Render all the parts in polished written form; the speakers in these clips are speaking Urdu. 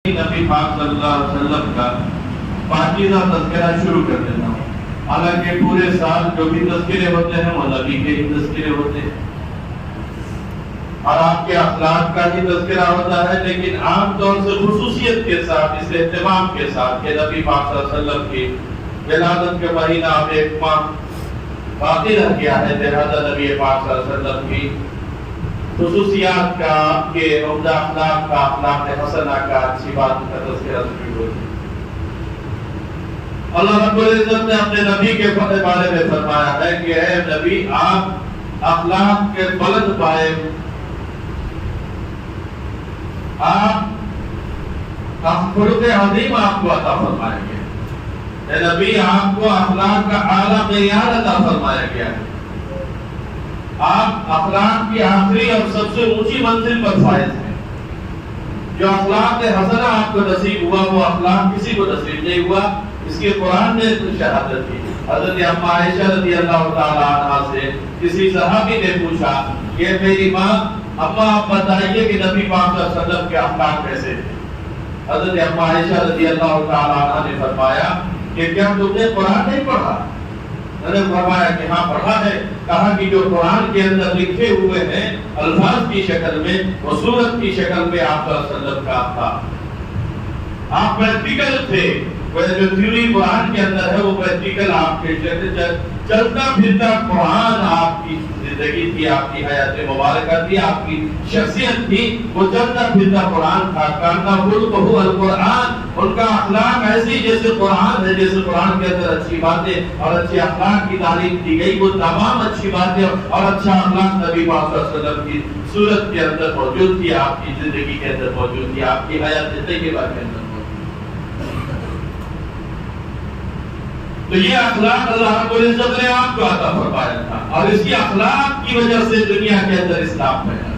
نبی پاک صلی اللہ علیہ وسلم کا پاکیزہ تذکرہ شروع کر دیتا ہوں. حالانکہ پورے سال جو بھی تذکرے ہوتے ہیں وہ نبی کے ہی تذکرے ہوتے ہیں اور آپ کے اخلاق کا ہی تذکرہ ہوتا ہے، لیکن عام طور سے خصوصیت کے ساتھ، اس اہتمام کے ساتھ کہ نبی پاک صلی اللہ علیہ وسلم کی ولادت کے مہینہ اب ایک ماہ باقی رہ گیا ہے، لہذا نبی پاک صلی اللہ علیہ وسلم کی خصوصیات کا، کہ عمدہ اخلاق کا، اخلاق حسنہ کا، اچھی بات کا تذکرہ شروع ہوتا ہے. اللہ رب العزت نے اپنے نبی کے بارے میں فرمایا ہے کہ اے نبی، آپ اخلاق کے بلند پائے، آپ خلق عظیم آپ کو عطا فرمائے گے. اے نبی، آپ کو اخلاق کا اعلیٰ معیار عطا فرمایا گیا ہے. آپ اخلاق کی آخری اور سب سے اونچی منزل پر فائز ہیں. جو اخلاق حسنہ آپ کو نصیب ہوا، وہ اخلاق کسی کو نصیب نہیں ہوا. اس کے قرآن نے شہادت دی. حضرت اما عائشہ رضی اللہ تعالی عنہا سے کسی صحابی نے پوچھا کہ میری ماں، اما آپ بتائیے کہ نبی پاک صلی اللہ علیہ وسلم کے اخلاق کیسے تھے؟ حضرت اما عائشہ رضی اللہ تعالی عنہا نے فرمایا کہ کیا تم نے قرآن نہیں پڑھا؟ میں نے فرمایا کہ ہاں پڑھا ہے. کہا کہ جو قرآن کے اندر لکھے ہوئے ہیں الفاظ کی شکل میں، وہ صورت کی شکل میں آپ صلی اللہ علیہ وسلم کا تھا. آپ پریکٹیکل تھے. وہ جو تھیوری قرآن کے اندر ہے وہ پریکٹیکل آپ کے چلتا پھرتا قرآن آپ کی زندگی تھی، آپ کی حیات مبارکہ تھی، آپ کی شخصیت تھی. وہ چلتا پھرتا قرآن تھا. کانا خلقہ القرآن، ان کا اخلاق ایسی جیسے قرآن ہے. جیسے قرآن کے اندر اچھی باتیں اور اچھے اخلاق کی تعلیم دی گئی، وہ تمام اچھی باتیں اور اچھا اخلاق نبی پاک صلی اللہ علیہ وسلم کی صورت کے اندر موجود تھی، آپ کی زندگی کے اندر موجود تھی، آپ کی حیات طیبہ کے اندر. تو یہ اخلاق اللہ رب العزت نے آپ کو عطا فرمایا تھا، اور اسی اخلاق کی وجہ سے دنیا کے اندر اسلام پھیلا.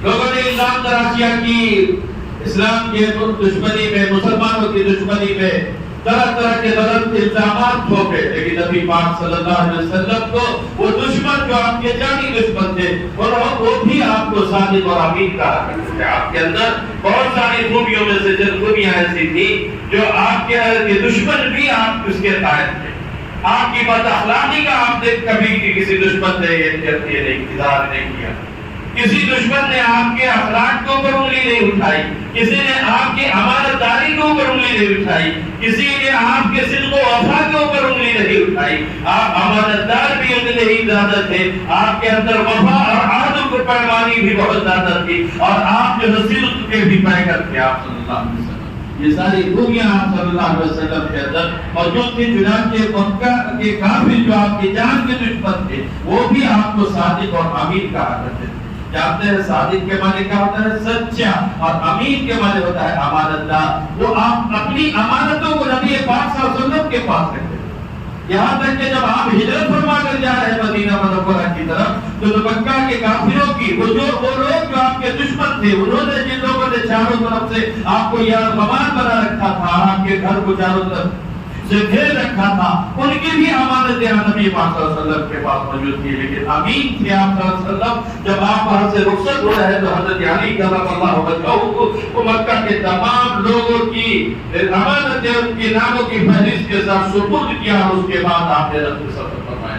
لوگوں نے الزام تراشیاں کی، اسلام کے دشمنی میں، مسلمانوں کی دشمنی میں طرح طرح کے غلط الزامات ٹھوکے، لیکن نبی پاک صلی اللہ علیہ وسلم کو وہ دشمن جو آپ کے جانی دشمن تھے، وہ بھی آپ کو صادق اور امین کہا کرتے تھے. آپ کے اندر بہت ساری خوبیوں میں سے چند خوبیاں ایسی تھی جو آپ کے دشمن بھی آپ اس کے قائل تھے. آپ کی بد اخلاقی کا آپ نے کبھی کسی دشمن نے اظہار نہیں کیا. کسی دشمن نے آپ کے اخلاق کے اوپر انگلی نہیں اٹھائی، کسی نے آپ کی امانت داری کے اوپر انگلی نہیں اٹھائی، کسی نے آپ کے صدق و وفا کے اوپر انگلی نہیں اٹھائی. آپ امانت دار بھی اتنے ہی زیادہ تھے، آپ کے اندر وفا اور عہد و پیمانی بھی بہت زیادہ تھی، اور آپ جو صدق کے بھی پیکر تھے آپ صلی اللہ علیہ وسلم. یہ ساری خوبیاں آپ صلی اللہ علیہ وسلم کے اندر موجود تھی. چنانچہ مکہ کے کافر جو آپ کی جان کے دشمن تھے، وہ بھی آپ کو صادق اور امین کہا کرتے تھے. جانتے ہیں صادق کے معنی کیا ہوتا ہے؟ سچا. اور امین کے معنی ہوتا ہے امانت دار. وہ آپ اپنی امانتوں کو نبی پاک صلی اللہ علیہ وسلم کے پاس رکھتے ہیں. یہاں تک کہ جب آپ ہجرت فرما کر جا رہے ہیں مدینہ منورہ کی طرف، تو مکہ کے کافروں کی وہ لوگ جو آپ کے دشمن تھے، انہوں نے جن لوگوں نے چاروں طرف سے آپ کو یار غمان بنا رکھا تھا، آپ کے گھر کو چاروں طرف سے گھیر رکھا تھا، ان کی بھی امانت نبی پاک صلی اللہ علیہ وسلم کے پاس موجود تھی. لیکن امین تھے آپ صلی اللہ علیہ وسلم. جب آپ وہاں سے رخصت ہو رہے ہیں تو حضرت علی کرم اللہ وجہہ کو مکہ کے تمام لوگوں کی امانتیں ان کے ناموں کی فہرست کے ساتھ سپرد کیا، اور اس کے بعد آپ نے رخصت سفر فرمایا.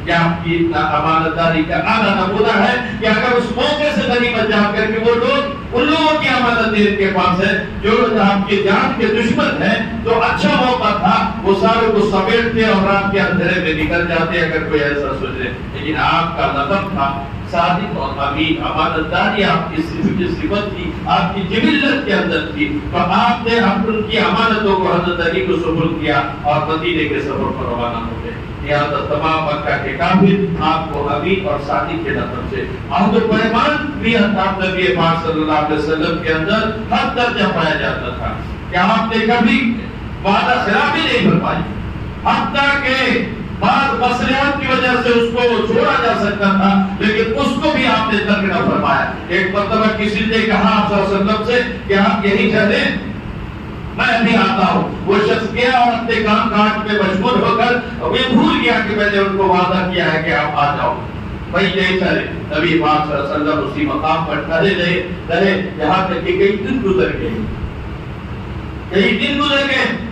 کیا آپ کی امانت داری کا اعلیٰ نمونہ ہے کہ اگر اس موقع سے غنیمت جا کر کے وہ لوگ، ان لوگوں کی امانت ان کے پاس ہے جو آپ کی جان کے دشمن ہیں، تو اچھا موقع تھا، وہ سارے کو سمیٹتے اور رات کے اندھیرے میں نکل جاتے اگر کوئی ایسا سوچے. لیکن آپ کا لقب تھا صادق اور امین. امانت داری آپ کی صفت تھی، آپ کی جبلت کے اندر تھی. تو آپ نے ان کی امانتوں کو حضرت علی کو سپرد کیا اور مدینے کے سفر پر روانہ ہو گئے. لہذا تمام مکہ کے کافر آپ کو امین اور صادق کے نام سے عہد و پیمان بھی آپ نبی پاک صلی اللہ علیہ وسلم کے اندر ہر درجہ پایا جاتا تھا کہ آپ نے کبھی وعدہ خلافی نہیں فرمائی. حتیٰ کہ بعض مصلحت کی وجہ سے اس کو چھوڑا جا سکتا تھا، لیکن اس کو بھی آپ نے ترک نہ فرمایا. ایک مرتبہ کسی نے کہا آپ صلی اللہ علیہ وسلم سے کہ آپ یہی چلیں، میں بھی آتا ہوں. وہ شخص گیا اور اپنے کام کاج میں مشغول ہو کر وہ بھول گیا کہ میں نے ان کو وعدہ کیا ہے کہ آپ آ جاؤ. بھائی یہی سارے نبی پاک صلی اللہ علیہ وسلم اسی مقام پر کھڑے رہے یہاں تک کہ کئی دن گزر گئے.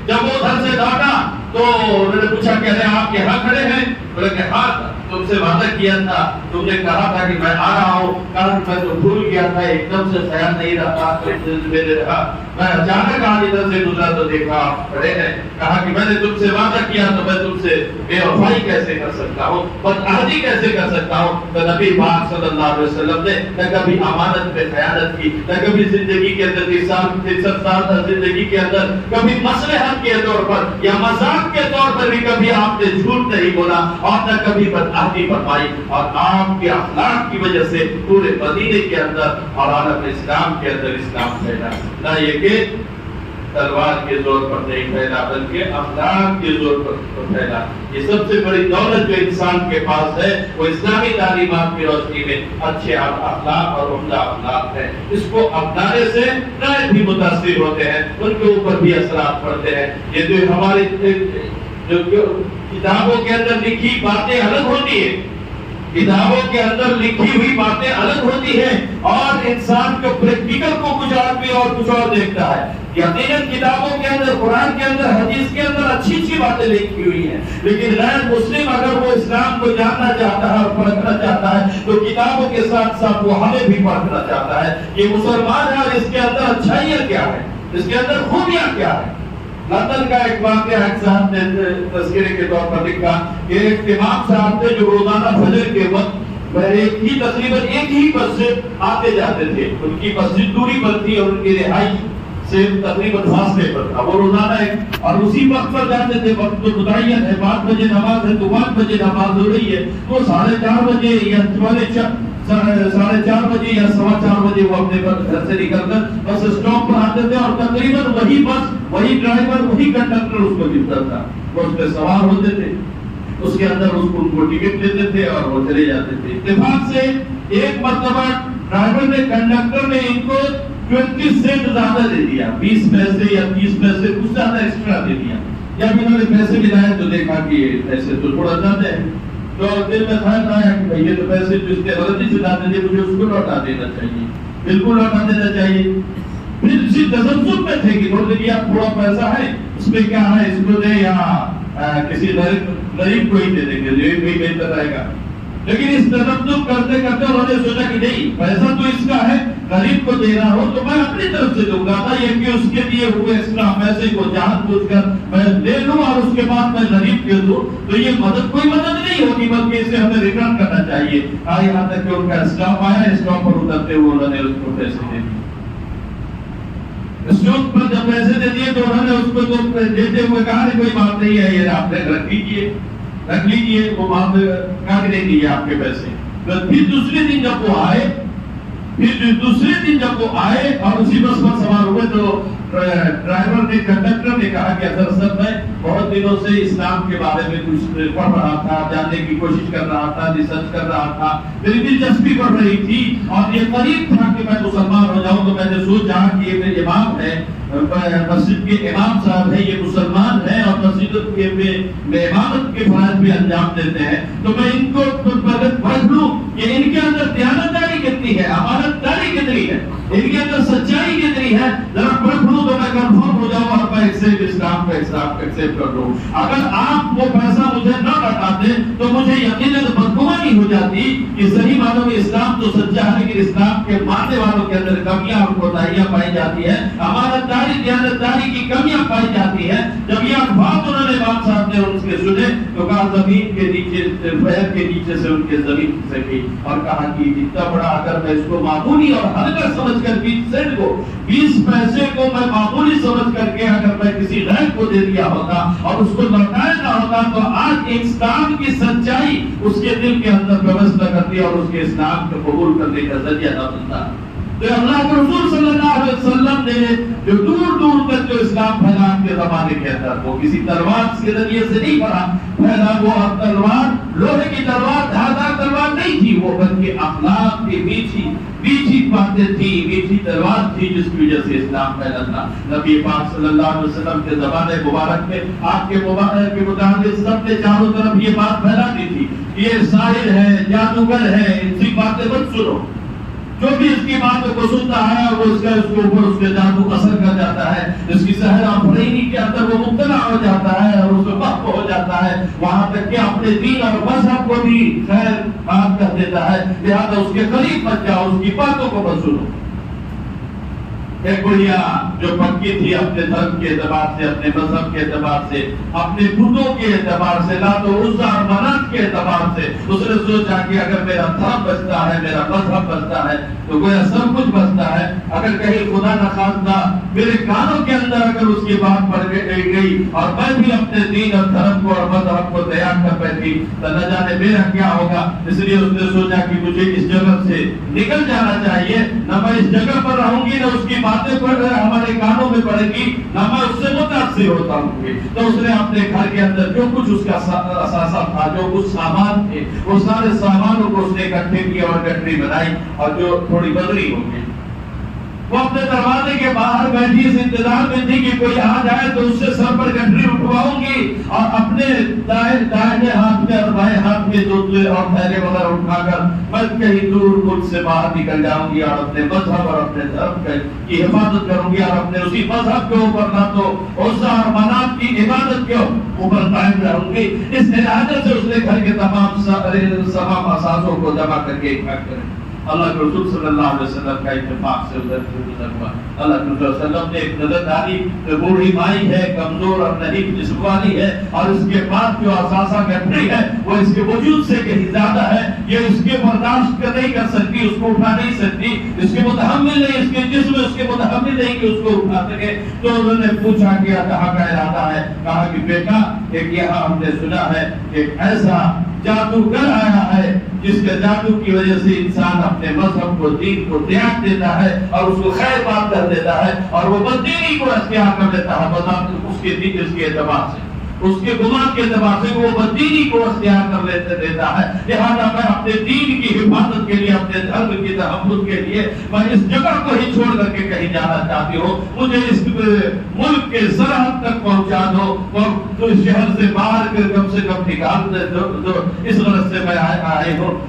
جب وہ گھر سے لوٹا تو انہوں نے پوچھا کہ آپ یہاں کھڑے ہیں؟ بولے کہ ہاں تم سے وعدہ کیا تھا, تم نے کہا تھا کہ میں آ رہا ہوں. کہا میں تو بھول گیا تھا, ایک دم سے خیال نہیں رہا, میں اچانک آج ادھر سے گزرا تو دیکھا آپ کھڑے ہیں. کہا کہ میں نے تم سے وعدہ کیا تو میں تم سے بے وفائی کیسے کر سکتا ہوں, بدعہدی کیسے کر سکتا ہوں. تو نبی پاک صلی اللہ علیہ وسلم نے نہ کبھی امانت پہ خیانت کی, نہ کبھی زندگی کے اندر 30 سال زندگی کے اندر کبھی مصلحت کے طور پر یا مذاق کے طور پر بھی کبھی آپ نے جھوٹ نہیں بولا اور نہ کبھی بدعہدی فرمائی. اور آپ کے اخلاق کی وجہ سے پورے مدینے کے اندر اور عالم اسلام کے اندر اسلام پھیلا. نہ یہ کہ تلوار کے زور پر نہیں پھیلا بلکہ اخلاق کے زور پر پھیلا. یہ سب سے بڑی دولت جو انسان کے پاس ہے وہ اسلامی تعلیمات کی روشنی میں اچھے اخلاق اور عمدہ اخلاق ہے. اس کو اپنانے سے غیر بھی متاثر ہوتے ہیں, ان کے اوپر بھی اثرات پڑتے ہیں. یہ جو ہماری جو کتابوں کے اندر لکھی باتیں الگ ہوتی ہیں, کتابوں کے اندر لکھی ہوئی باتیں الگ ہوتی ہیں اور انسان کو پریکٹیکل کو کچھ آدمی اور کچھ اور دیکھتا ہے. یقیناً کتابوں کے اندر, قرآن کے اندر, حدیث کے اندر اچھی باتیں لکھی ہوئی ہیں, لیکن غیر مسلم اگر وہ اسلام کو جاننا چاہتا ہے اور پرکھنا چاہتا ہے تو کتابوں کے ساتھ ساتھ وہ ہمیں بھی پرکھنا چاہتا ہے. یہ مسلمان ہے اور اس کے اندر اچھائیاں کیا ہے, اس کے اندر خوبیاں کیا ہے. لندن کا ایک واقعہ ایک صاحب نے تذکرے کے طور پر لکھا کہ ایک امام صاحب تھے جو روزانہ فجر کے وقت تقریباً ایک ہی مسجد آتے جاتے تھے. ان کی مسجد دوری پر تھی اور ان کی رہائش سے تقریباً فاصلے پر تھا. وہ روزانہ اور اسی وقت پر جاتے تھے. وقت تو متعین ہے, 5 بجے نماز ہے تو 5 بجے نماز ہو رہی ہے تو 4:30 بجے یا 4:30 بجے یا 4:15 بجے وہ اپنے گھر سے نکل کر بس اسٹاپ پر آتے تھے اور تقریباً وہی بس, وہی ڈرائیور, وہی کنڈکٹر اس کو ملتا تھا. وہ اس پہ سوار ہوتے تھے, اس کے اندر اس کو ان کو ٹکٹ دیتے تھے اور وہ چلے جاتے تھے. اتفاق سے ایک مرتبہ ڈرائیور نے, کنڈکٹر نے ان کو 20 سینٹ زیادہ دے دیا, 20 پیسے یا 30 پیسے کچھ زیادہ ایکسٹرا دے دیا. جب انہوں نے پیسے ملائے تو دیکھا کہ یہ پیسے تو تھوڑا زیادہ ہے, تو دل میں خیال آیا کہ بھئی یہ تو پیسے جو اس کے غلطی سے لاتے تھے مجھے اس کو لوٹا دینا چاہیے, بالکل لوٹا دینا چاہیے. پھر اسی تذبذب میں تھے کہ انہوں نے کیا تھوڑا پیسہ ہے اس میں کیا ہے, اس کو دے یا کسی غریب کو ہی دے دیں گے, یہ بھی بہتر رہے گا. لیکن اس تذبذب کرتے کرتے انہوں نے سوچا کہ نہیں, پیسہ تو اس کا ہے, غریب کو دینا ہو تو میں اپنی طرف سے دوں گا. تھا یہ کہ اس کے لیے ہوئے ایکسٹرا پیسے کو جان بوجھ کر میں لے لوں اور اس کے بعد میں غریب کو دوں تو یہ مدد کوئی مدد نہیں ہوگی بلکہ اسے ہمیں ریٹرن کرنا چاہیے. یہاں تک کہ ان کا اسٹاپ آیا, اسٹاپ پر اترتے ہوئے انہوں نے اس کو پیسے دے دیے. اسٹاپ پر جب پیسے دے دیے تو انہوں نے اس کو دیتے ہوئے کہا کوئی بات نہیں ہے, یہ آپ نے رکھ لیجیے. وہ وہاں پہ کہا کہ نہیں دیے آپ کے پیسے. پھر دوسرے دن جب وہ آئے اور اسی بس پر سوار ہوئے تو ڈرائیور نے, کنڈکٹر نے کہا کہ دراصل میں بہت دنوں سے اسلام کے بارے میں کچھ پڑھ رہا تھا, جاننے کی کوشش کر رہا تھا, ریسرچ کر رہا تھا, میری دلچسپی بڑھ رہی تھی اور یہ قریب تھا کہ میں مسلمان ہو جاؤں. تو میں نے سوچا کہ یہ میرے امام ہے, مسجد کے امام صاحب ہے, یہ مسلمان ہے اور مسجد میں امامت کے فرائض بھی انجام دیتے ہیں, تو میں ان کو پڑھ لوں کہ ان کے اندر دیانتداری کتنی ہے, امانت داری کتنی ہے, ان کے اندر سچائی کتنی ہے, ذرا پڑھ لوں تو میں کنفرم ہو جاؤں اور میں اسلام کو ایکسپٹ کر لوں. اگر آپ وہ پیسہ مجھے نہ لوٹاتے تو مجھے یقیناً بدگمانی ہو جاتی کہ صحیح معنوں میں اسلام تو سچا ہے لیکن اسلام کے ماننے والوں کے اندر کمیاں اور کوتاہیاں پائی جاتی ہے, امانت داری, دیانتداری کی کمیاں پائی جاتی ہے. جب یہ الفاظ انہوں نے امام صاحب نے ان کے سنے تو کہا زمین کے نیچے, پیر کے نیچے سے ان کے زمین سے اور کہا کہ اتنا بڑا اگر میں اس کو معمولی اور ہلکا سمجھ کر 20 سینٹ کو, 20 پیسے کو میں معمولی سمجھ کر کے اگر میں کسی غیر کو دے دیا ہوتا اور اس کو لوٹایا نہ ہوتا تو آج اسلام کی سچائی اس کے دل کے اندر ویوستھا کرتی اور اس کے اسلام کو قبول کرنے کا ذریعہ نہ بنتا. تو اللہ کے رسول صلی اللہ علیہ علیہ وسلم نے جو دور دور تک جو اسلام پھیلا کے زمانے کے اندر، وہ کسی تلوار کے ذریعے سے نہیں پھیلا، وہ تلوار لوہے کی تلوار، دھاردار تلوار نہیں تھی، وہ بلکہ اخلاق کی میٹھی باتیں تھی، میٹھی تلوار تھی، جس کی وجہ سے اسلام پھیلا تھا۔ نبی پاک صلی اللہ علیہ وسلم کے زمانے مبارک میں آپ کے مبارک کے متعلق سب نے چاروں طرف یہ بات پھیلا دی تھی، یہ ساحر ہے، جادوگر ہے، ان کی باتیں مت سنو۔ جو بھی اس کی باتوں کو سنتا ہے اور وہ اس کے اوپر اس کے جادو اثر کر جاتا ہے، اس کی سحر آفرینی کے اندر وہ مبتلا ہو جاتا ہے اور اس کو وقف ہو جاتا ہے، وہاں تک کہ اپنے دین اور مذہب کو بھی خیر بات کر دیتا ہے۔ لہٰذا اس کے قریب مت جاؤ، اس کی باتوں کو مت سنو۔ ایک بڑھیا جو پکی تھی اپنے دھرم کے اعتبار سے، اپنے مذہب کے اعتبار سے، اپنے بتوں کے اعتبار سے، لات و عزا اور منات کے اعتبار سے، اس نے سوچا کہ اگر میرا دھرم بچتا ہے، میرا مذہب بچتا ہے تو گویا سب کچھ بچتا ہے۔ اگر کہیں خدا نخواستہ میرے کانوں کے اندر اگر اس کی بات پڑ گئی اور میں بھی اپنے دین اور دھرم کو اور مذہب کو تیار کر بیٹھی تو نہ جانے میرا کیا ہوگا۔ اس لیے اس نے سوچا کہ مجھے اس جگہ سے نکل جانا چاہیے، نہ میں اس جگہ پر رہوں گی، نہ اس کی باتیں پڑھ رہے ہمارے کانوں میں پڑے گی، نہ میں اس سے متاثر ہوتا ہوں گی۔ تو اس نے اپنے گھر کے اندر جو کچھ اس کا اثاثہ تھا، جو کچھ سامان تھے، وہ سارے سامانوں کو اس نے اکٹھے کیا اور گٹری بنائی اور جو تھوڑی بدری ہو گئی۔ وہ اپنے دروازے کے باہر بیٹھی اس انتظار میں تھی کہ کوئی آ جائے تو اس سے سر پر گٹری اٹھواؤں گی اور اپنے دائیں ہاتھ میں اور بائیں ہاتھ میں دوسرے اور تھیلے وغیرہ اٹھا کر میں کہیں دور ملک سے باہر نکل جاؤں گی اور اپنے مذہب اور اپنے دھرم کی حفاظت کروں گی اور اپنے اسی مذہب کے اوپر نہ تو عزا اور منات کی عبادت کے اوپر قائم رہوں گی۔ اس ارادے سے اس نے گھر کے تمام اثاثوں کو جمع کر کے اکٹھا کرے۔ اللہ کے رسول صلی اللہ علیہ وسلم کا اتفاق سے ادھر سے گزر ہوا۔ اللہ کے رسول صلی اللہ علیہ وسلم نے ایک نظر ڈالی، بوڑھی مائی ہے، کمزور اور نہیں جسم والی ہے، اور اس کے بعد جو اثاثہ گٹری ہے وہ اس کے وجود سے کہیں زیادہ ہے، یہ اس کے برداشت نہیں کر سکتی، اس کو اٹھا نہیں سکتی، اس کے متحمل نہیں، اس کے جسم اس کے متحمل نہیں کہ اس کو اٹھا سکے۔ تو انہوں نے پوچھا کہ کہاں کا ارادہ ہے؟ کہا کہ بیٹا ایک یہاں ہم نے سنا ہے کہ ایسا جادوگر آیا ہے جس کے جادو کی وجہ سے انسان اپنے مذہب کو، دین کو تیاگ دیتا ہے اور اس کو خیر بات کر دیتا ہے اور وہ بددینی کو اختیار کر لیتا ہے، اس کے دین اس کے اعتبار سے، اس کے گمان کے اعتبار سے وہ بددینی کو اختیار کر دیتا ہے۔ لہذا میں اپنے دین کی حفاظت کے لیے، اپنے دھرم کی تحفظ کے لیے میں اس جگہ کو ہی چھوڑ کر کے کہیں جانا چاہتی ہوں، مجھے اس ملک کے سرحد تک پہنچا دو اور تو اس شہر سے باہر کم سے کم نکال دو، اس غرض سے میں آئی ہوں،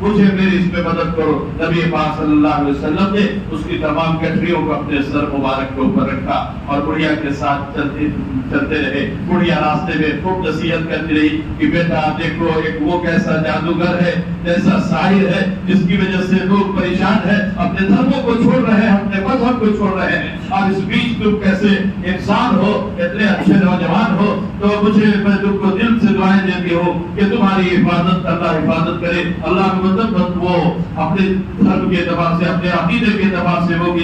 مجھے میری اس میں مدد کرو۔ نبی پاک صلی اللہ علیہ وسلم نے اس کی تمام گٹریوں کو اپنے سر مبارک کے اوپر رکھا اور بڑھیا کے ساتھ چلتے رہے۔ بڑھیا راستے میں خوب نصیحت کرتی رہی کہ بیٹا دیکھو ایک وہ کیسا جادوگر ہے، جیسا ساحر ہے جس کی وجہ سے لوگ پریشان ہیں، اپنے دھرموں کو چھوڑ رہے ہیں، اپنے مذہب کو چھوڑ رہے ہیں، اور اس بیچ تم کیسے انسان ہو، اتنے اچھے نوجوان ہو، تو مجھے میں تم کو دل سے دعائیں دیتی ہوں کہ تمہاری حفاظت اللہ حفاظت کرے۔ اللہ کا مطلب وہ اپنے دھرم کے اعتبار سے، اپنے عقیدے کے اعتبار سے وہ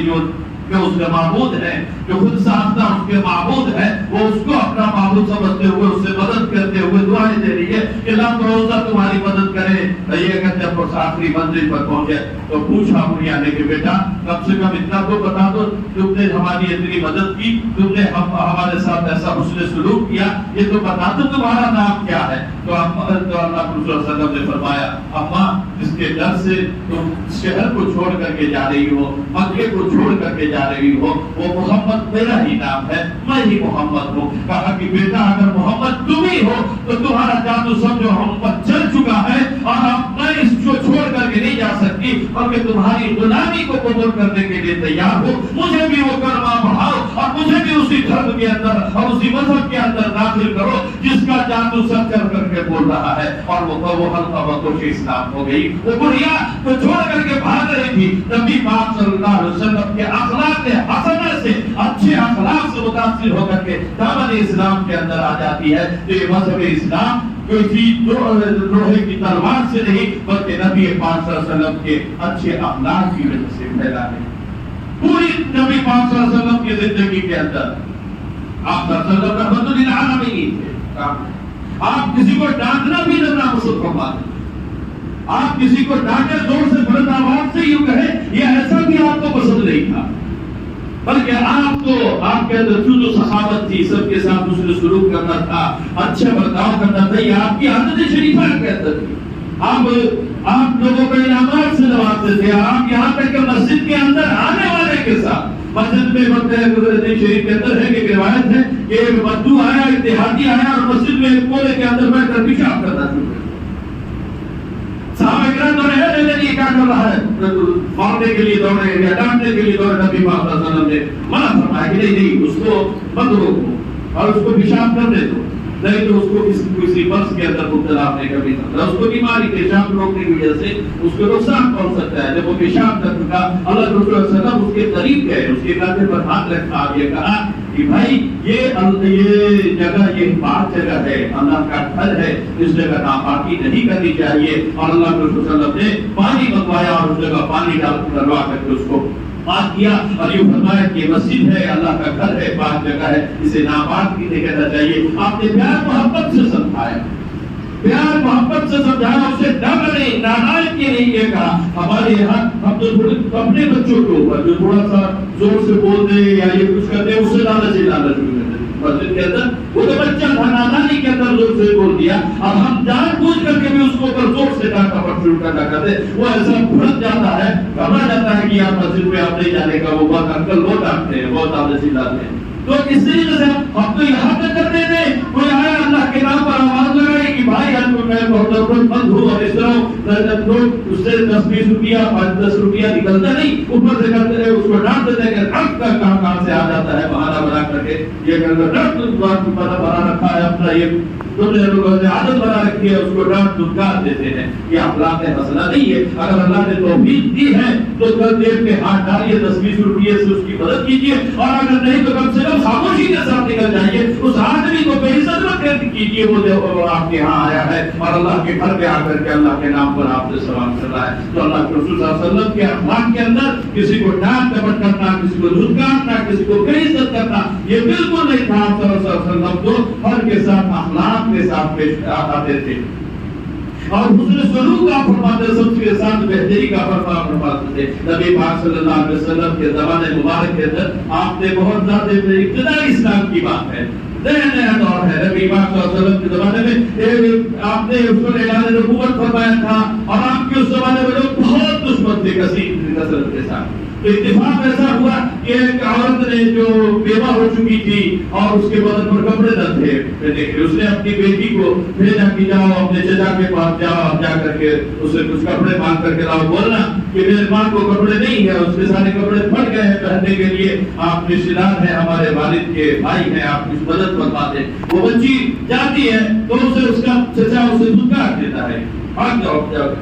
جو اس کا معبود ہے، جو خود ساختہ اس کے معبود ہے، وہ اس کو اپنا معبود سمجھتے ہوئے اس سے مدد کرتے ہوئے دعائیں دے رہی ہے کہ اللہ تعالیٰ تمہاری مدد کرے۔ یہ کہ جب اس آخری منزل پر پہنچے تو پوچھا بڑھیا نے کہ بیٹا کم سے کم اتنا تو بتا دو، تم نے ہماری اتنی مدد کی، تم نے ہمارے ساتھ ایسا حسن سلوک کیا، یہ تو بتا دو تمہارا نام کیا ہے۔ تو اللہ صلی اللہ علیہ وسلم نے فرمایا اماں جس کے ڈر سے تم شہر کو چھوڑ کر کے جا رہی ہو، مکے کو چھوڑ کر کے جا رہی ہو، وہ محمد میرا ہی نام ہے، میں ہی محمد ہوں۔ کہا کہ بیٹا اگر محمد تم ہی ہو تو تمہارا جادو سمجھو ہم پر چل چکا ہے اور اب میں اس کو چھوڑ کر کے نہیں جا سکتی، بلکہ تمہاری غلامی کو قبول کرنے کے لیے تیار ہوں۔ مجھے بھی وہ کلمہ پڑھاؤ اور مجھے بھی اسی دھرم کے اندر اور اسی مذہب کے اندر داخل کرو جس کا جادو سب کر کے بول رہا ہے۔ اور وہ حلقہ بکوش اسلام ہو گئی۔ وہ بڑھیا تو چھوڑ کر کے بھاگ رہی تھی، نبی پاک صلی اللہ علیہ وسلم کے اخلاق حسنہ سے، اچھے اخلاق سے متاثر ہو کر کے دامن اسلام کے اندر آ جاتی ہے۔ تو یہ مذہب اسلام کسی لوہے کی تلوار سے نہیں بلکہ نبی پاک صلی اللہ علیہ وسلم کے اچھے اخلاق کی وجہ سے پھیلا ہے۔ پوری نبی پاک صلی اللہ علیہ وسلم کی زندگی کے اندر آپ صلی اللہ علیہ وسلم رحمت للعالمین تھے۔ آپ کسی کو ڈانٹنا بھی نہ ناموسن فرماتے، آپ کسی کو ڈانٹے زور سے بلند آواز سے یوں کہیں یہ ایسا بھی آپ کو پسند نہیں تھا، بلکہ آپ کو آپ کے اندر جو سخاوت تھی، سب کے ساتھ اس نے سلوک کرنا تھا، اچھا برتاؤ کرنا تھا، یہ آپ کی عادت شریفہ کے اندر تھی۔ آپ لوگوں کو انعامات سے نوازتے تھے، آپ یہاں تک کہ مسجد کے اندر آنے والے کے ساتھ، مسجد میں حدیث شریف کے اندر ہے کہ روایت ہے کہ ایک بدو آیا، اتحادی آیا اور مسجد میں ایک کونے کے اندر بیٹھ کر پیشاب کرنا شروع کر دیا۔ صحابہ کرام دوڑے ہیں، یہ کیا کر رہا ہے؟ مارنے کے لیے دوڑے یا ڈانٹنے کے لیے دوڑے؟ نبی پاک صلی اللہ علیہ وسلم نے منع فرمایا کہ نہیں، اس کو مت روکو اور اس کو پیشاب کرنے دو، نہیں تو اس کو کسی مرض کے اندر مبتلا ہونے کا بھی خطرہ، اس کو بیماری پیشاب روکنے کی وجہ سے اس کو نقصان پہنچ سکتا ہے۔ جب وہ پیشاب کرتا اللہ کے رسول صلی اللہ علیہ وسلم اس کے قریب گئے، اس کے کندھے پر ہاتھ رکھا، آپ یہ کہا کہ بھائی یہ جگہ، یہ پاک جگہ ہے، اللہ کا گھر ہے، اس جگہ ناپاکی نہیں کرنی چاہیے۔ اور اللہ کے رسول صلی اللہ علیہ وسلم نے پانی منگوایا اور اس جگہ پانی ڈلوا کر کے اس کو پاک کیا اور یہ فرمایا کہ مسجد ہے، اللہ کا گھر ہے، پاک جگہ ہے، اسے ناپاک نہیں کہنا چاہیے۔ آپ نے پیار محبت سے سمجھایا، پیار محبت سے سمجھایا، اسے ڈر نہیں، ناراضگی نہیں یہ کہا۔ ہمارے یہاں ہم تو اپنے بچوں کے اوپر جو تھوڑا سا زور سے بول دے یا یہ کچھ کرتے ہیں، اس سے لانا چلانا شروع کر دیتے۔ مسجد کے اندر وہ تو بچہ تھا، نادانی کے اندر زور سے بول دیا، اب ہم جان بوجھ کر کے بھی اس کو اوپر زور سے ڈانٹنا شروع کرنا کرتے، وہ ایسا بھڑک جاتا ہے، گھبرا جاتا ہے کہ آپ مسجد میں آپ نہیں جانے کا، وہ بات انکل وہ ڈانٹتے ہیں، بہت زیادہ چلاتے ہیں۔ تو اس طریقے سے ہم تو یہاں تک کرتے تھے، کوئی آیا اللہ کے نام پر آواز لگائی کہ بھائی ہم میں بہت ضرورت مند ہوں اور اس طرح لوگ اس سے 10-20 روپیہ 5-10 روپیہ نکلتا نہیں، اوپر سے کرتے ہیں، اس کو ڈانٹ دیتے ہیں کہ رقم کا کہاں سے آ جاتا ہے، بہانہ بنا کر کے یہ ڈانٹ بنا رکھا ہے اپنا، یہ لوگوں نے عادت بنا رکھی ہے، اس کو ڈانٹ دھتکار دیتے ہیں۔ یہ اخلاق حسنہ نہیں ہے۔ اگر اللہ نے توفیق دی ہے تو دیکھ کے ہاتھ ڈالیے، 10-20 روپیے سے اس کی مدد کیجیے، اور اگر نہیں تو کم سے کم خاموشی کے ساتھ نکل جائیے، اس آدمی کو بے عزت مت کیجیے، وہ آپ کے یہاں آیا ہے اور اللہ کے گھر پہ آ کر کے اللہ کے نام پر آپ سے سلام کر رہا ہے۔ تو اللہ کے رسول صلی اللہ علیہ وسلم کے اخلاق کے اندر کسی کو ڈانٹ ڈپٹ کرنا، کسی کو دھتکارنا، کسی کو بے عزت کرنا، یہ بالکل نہیں تھا۔ آپ صلی اللہ علیہ وسلم کو ہر کے ساتھ اخلاق کے ساتھ پیش آتے تھے اور حسن سلوک آپ فرماتے، سب کے ساتھ بہتری کا فرماتے تھے۔ نبی پاک صلی اللہ علیہ وسلم کے زمانے مبارک کے اندر آپ نے بہت زیادہ ابتدائی اسلام کی بات ہے، نیا دور ہے۔ نبی پاک صلی اللہ علیہ وسلم کے زمانے میں آپ نے اس کو اعلان نبوت فرمایا تھا اور آپ کے اس زمانے میں لوگ بہت دشمن تھے کثرت کے ساتھ۔ تو اتفاق ایسا ہوا کہ ایک عورت نے جو بیوہ ہو چکی تھی اور اس کے بدن پر کپڑے نہ تھے، اس نے اپنی بیٹی کو بھیجا کہ جاؤ اپنے چچا کے پاس جاؤ، جا کر کے اسے کچھ کپڑے مانگ کر کے لاؤ، بولنا کہ میرے ماں کو کپڑے نہیں ہے، اس کے سارے کپڑے پھٹ گئے ہیں پہننے کے لیے، آپ رشتے دار ہیں، ہمارے والد کے بھائی ہیں، آپ کچھ مدد فرما دیں۔ وہ بچی جاتی ہے تو اسے اس کا چچا اسے دھتکار دیتا ہے، بھاگ جاؤ جاؤ،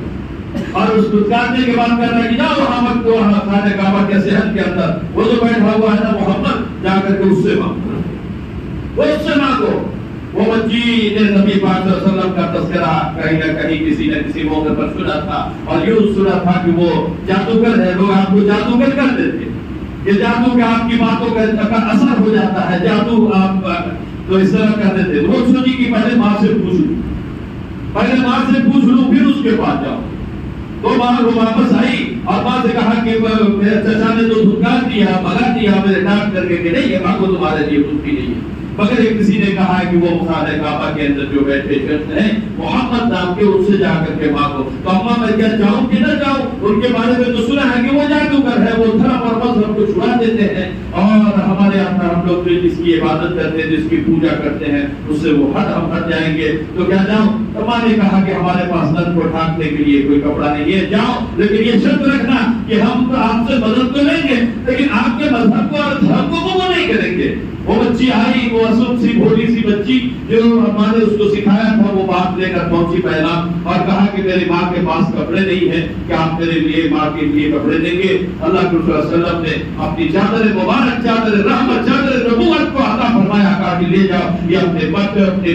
اور اس دھتکارنے کے بعد کہتا ہے کہ جاؤ محمد کو خانہ کعبہ کے صحن کے اندر وہ جو بیٹھا ہوا ہے نا محمد، جا کر کے اس سے مانگو، وہ اس سے مانگو۔ وہ بچی نے نبی پاک صلی اللہ علیہ وسلم کا تذکرہ کہیں نہ کہیں کسی نہ کسی موقع پر سنا تھا اور یوں سنا تھا کہ وہ جادوگر ہے، لوگ آپ کو جادوگر کر دیتے، یہ جادو کا آپ کی باتوں کا اثر ہو جاتا ہے، جادو آپ تو اس طرح کر دیتے۔ وہ سوچی کہ پہلے ماں سے پوچھ لوں، پہلے ماں سے پوچھ لوں پھر اس کے پاس جاؤ۔ تو ماں وہ واپس آئی اور ماں سے کہا کہ میرے چچا نے تو دھتکار دیا، بھگا دیا میرے ڈانٹ کر کے کہ نہیں یہ ماں کو تمہارے لیے کچھ بھی نہیں ہے، مگر ایک کسی نے کہا کہ وہ خانہ کعبہ کے اندر جو بیٹھے شخص ہیں محمد نام کے، ان سے جا کر کے مانگو۔ تو اماں میں کیا جاؤں کہ نہ جاؤں؟ ان کے بارے میں تو سنا ہے کہ وہ جادوگر ہے، وہ دھرم اور مذہب کو چھڑا دیتے ہیں اور ہمارے یہاں ہم لوگ جس کی عبادت کرتے ہیں، جس کی پوجا کرتے ہیں، اس سے وہ ہم ہٹ جائیں گے، تو کیا جاؤں؟ اماں نے کہا کہ ہمارے پاس نن کو ڈھانکنے کے لیے کوئی کپڑا نہیں ہے، جاؤ لیکن یہ شرط رکھنا کہ ہم آپ سے مدد تو لیں گے لیکن آپ کے مذہب کو اور دھرم کو قبول نہیں کریں گے۔ وہ بچی آئی، وہ معصوم سی بھولی سی بچی جو اماں نے اس کو سکھایا تھا، وہ بات لے کر پہنچی پہلا اور کہا کہ میری ماں کے پاس کپڑے نہیں ہیں، کیا آپ میرے لیے ماں کے لیے کپڑے دیں گے؟ اللہ کے رسول صلی اللہ علیہ وسلم نے اپنی چادر مبارک، چادر رحمت، چادر نبوت کو عطا فرمایا، کہا کہ لے جاؤ یہ اپنے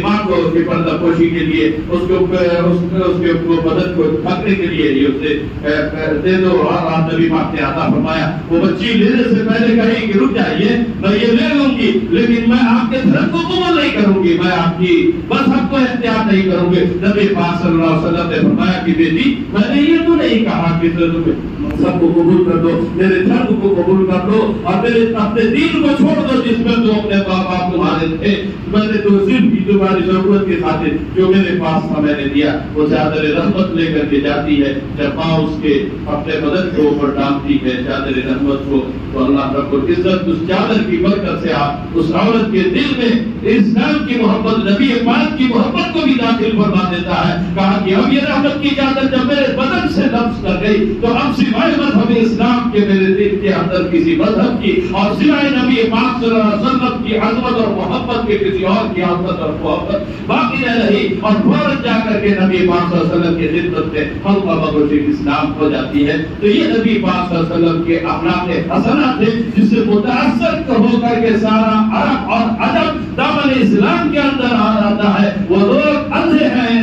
ماں کو اس کی پردہ پوشی کے لیے، اس کے مدد کو تھکنے کے لیے یہ اسے دے دو، اور نبی پاک نے عطا فرمایا۔ وہ بچی لینے سے پہلے کہی کہ رک جائیے میں یہ لے لوں گی لیکن لیکن میں آپ کے دھرم کو قبول نہیں کروں گی، میں آپ کی مذہب کو اختیار نہیں کروں گی۔ نبی پاک صلی اللہ علیہ وسلم نے فرمایا کہ بیٹی میں نے یہ تو نہیں کہا کہ تم سب کو قبول کر دو، میرے دھرم کو قبول کر دو اور میرے اپنے دین کو چھوڑ دو جس میں تو اپنے باپ باپ تمہارے تھے، میں نے تو صرف ہی تمہاری ضرورت کے خاطر جو میرے پاس تھا میں نے دیا۔ وہ چادر رحمت لے کر کے جاتی ہے، جب ماں اس کے اپنے بدن کے اوپر ڈالتی ہے چادر رحمت کو، تو اللہ رب العزت اس چادر کی برکت سے آپ اس عورت کے دل میں اسلام کی محبت، نبی پاک کی محبت کو بھی داخل فرما دیتا ہے۔ کہا کہ اب یہ رحمت کی چادر جب میرے بدن سے لمس کر گئی تو اب سوائے مذہب اسلام کے میرے دل کے اندر کسی مذہب کی اور سوائے نبی پاک صلی اللہ علیہ وسلم کی عظمت اور محبت کے کسی اور کی عظمت اور محبت باقی نہ رہی، اور فوراً جا کر کے نبی پاک صلی اللہ علیہ وسلم کی خدمت میں حلقہ مبوش اسلام ہو جاتی ہے۔ تو یہ نبی پاک صلی اللہ علیہ وسلم کے اخلاق حسنہ تھے جس سے متاثر ہو کر کے سارا عرب اور عجم دامن اسلام کے اندر آ جاتا ہے۔ وہ لوگ اندھے ہیں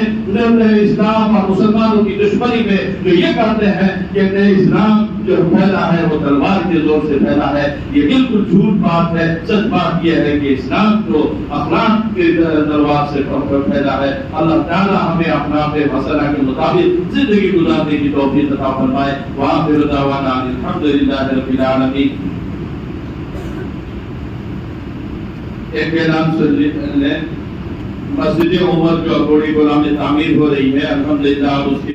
اسلام اور مسلمانوں کی دشمنی میں جو یہ کہتے ہیں کہ اسلام جو پھیلا ہے وہ تلوار کے زور سے پھیلا ہے، یہ بالکل جھوٹ بات ہے۔ سچ بات یہ ہے کہ اسلام جو اخلاق کے تلوار سے پھیلا ہے۔ اللہ تعالی ہمیں اخلاق حسنہ کے مطابق زندگی گزارنے کی توفیق عطا فرمائے۔ وآخر دعوانا الحمدللہ رب العالمین۔ ایک اعلان سن لیں، مسجد عمر جو اکوڑی گولہ میں تعمیر ہو رہی ہے، الحمدللہ اس کی